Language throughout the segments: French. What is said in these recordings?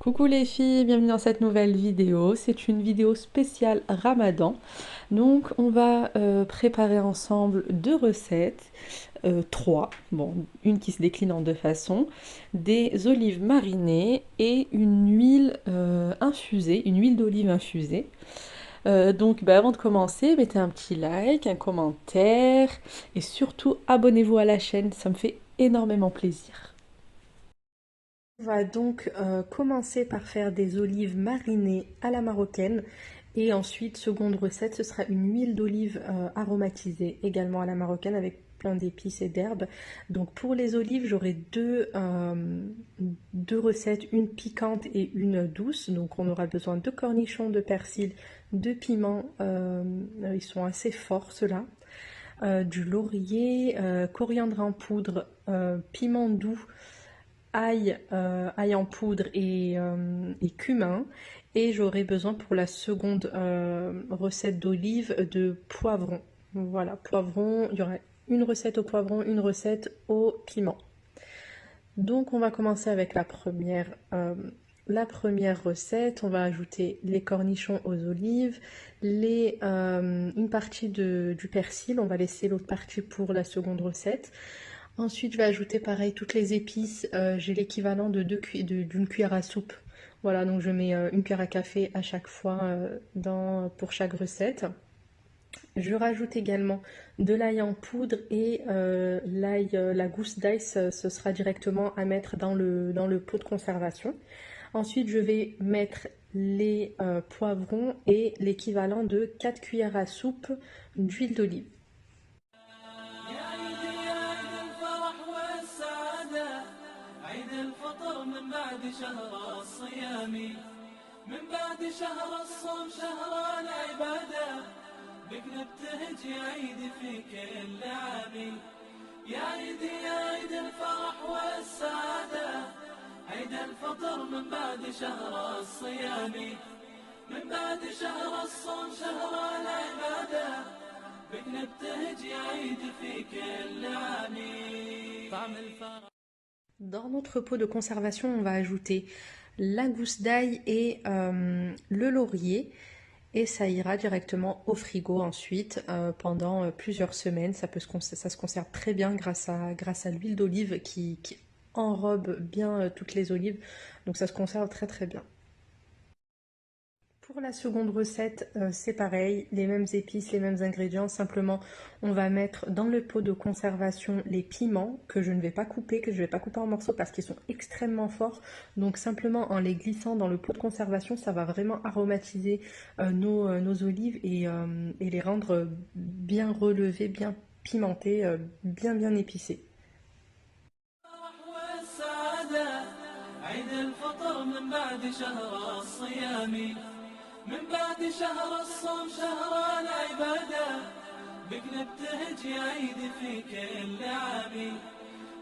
Coucou les filles, bienvenue dans cette nouvelle vidéo. C'est une vidéo spéciale Ramadan. Donc on va préparer ensemble deux recettes, trois, bon, une qui se décline en deux façons, des olives marinées et une huile infusée, une huile d'olive infusée. Donc avant de commencer, mettez un petit like, un commentaire et surtout abonnez-vous à la chaîne, ça me fait énormément plaisir. On va donc commencer par faire des olives marinées à la marocaine et ensuite, seconde recette, ce sera une huile d'olive aromatisée également à la marocaine avec plein d'épices et d'herbes. Donc pour les olives, j'aurai deux recettes, une piquante et une douce. Donc on aura besoin de cornichons, de persil, de piments, ils sont assez forts ceux-là. Du laurier, coriandre en poudre, piment doux, ail en poudre et cumin. Et j'aurai besoin pour la seconde recette d'olive de poivron. Voilà, poivron, il y aura une recette au poivron, une recette au piment. Donc on va commencer avec la première recette. On va ajouter les cornichons aux olives, une partie du persil. On va laisser l'autre partie pour la seconde recette. Ensuite, je vais ajouter pareil toutes les épices. J'ai l'équivalent d'une cuillère à soupe. Voilà, donc je mets une cuillère à café à chaque fois pour chaque recette. Je rajoute également de l'ail en poudre et la gousse d'ail, ce sera directement à mettre dans le pot de conservation. Ensuite, je vais mettre les poivrons et l'équivalent de 4 cuillères à soupe d'huile d'olive. من بعد شهر الصوم شهر العبادة بك نبتهج يا عيد في كل عامي يا عيد يا عيد الفرح والسعادة عيد الفطر من بعد شهر الصيام من بعد شهر الصوم شهر العبادة بك نبتهج يا عيد في كل عامي طعم الفرح. Dans notre pot de conservation, on va ajouter la gousse d'ail et le laurier. Et ça ira directement au frigo ensuite pendant plusieurs semaines. Ça se conserve très bien grâce à l'huile d'olive qui enrobe bien toutes les olives. Donc ça se conserve très très bien. Pour la seconde recette, c'est pareil, les mêmes épices, les mêmes ingrédients, simplement on va mettre dans le pot de conservation les piments que je ne vais pas couper, que je ne vais pas couper en morceaux parce qu'ils sont extrêmement forts. Donc simplement en les glissant dans le pot de conservation, ça va vraiment aromatiser nos olives et les rendre bien relevées, bien pimentées, bien épicées. من بعد شهر الصوم شهر العبادة بك نبتهج يا عيد في كل عامي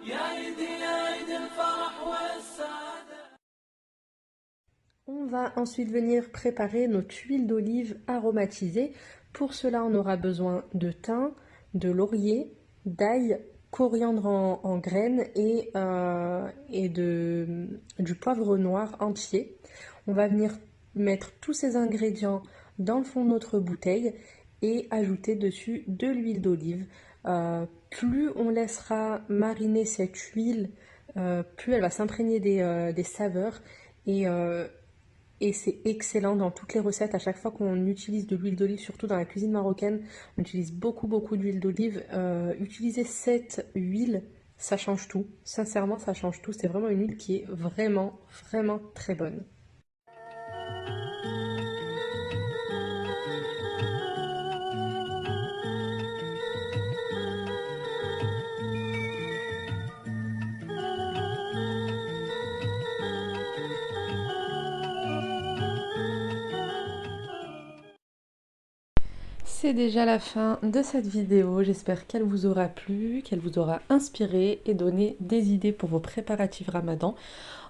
يا عيد يا عيد الفرح والسعادة. On va ensuite venir préparer notre huile d'olive aromatisée. Pour cela, on aura besoin de thym, de laurier, d'ail, coriandre en graines et du poivre noir entier. On va venir mettre tous ces ingrédients dans le fond de notre bouteille et ajouter dessus de l'huile d'olive. Plus on laissera mariner cette huile, plus elle va s'imprégner des saveurs et c'est excellent dans toutes les recettes. À chaque fois qu'on utilise de l'huile d'olive, surtout dans la cuisine marocaine, on utilise beaucoup d'huile d'olive. Utiliser cette huile, ça change tout. Sincèrement, ça change tout. C'est vraiment une huile qui est vraiment très bonne. C'est déjà la fin de cette vidéo, j'espère qu'elle vous aura plu, qu'elle vous aura inspiré et donné des idées pour vos préparatifs Ramadan.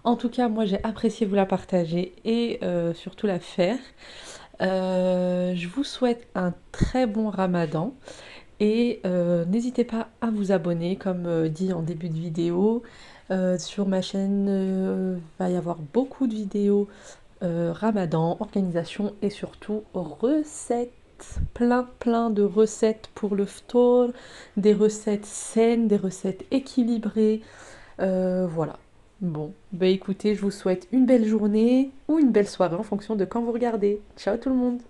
En tout cas, moi j'ai apprécié vous la partager et surtout la faire. Je vous souhaite un très bon Ramadan et n'hésitez pas à vous abonner comme dit en début de vidéo. Sur ma chaîne, va y avoir beaucoup de vidéos Ramadan, organisation et surtout recettes. Plein de recettes pour le ftour, des recettes saines, des recettes équilibrées. Voilà. Bon, bah écoutez, je vous souhaite une belle journée ou une belle soirée en fonction de quand vous regardez. Ciao tout le monde!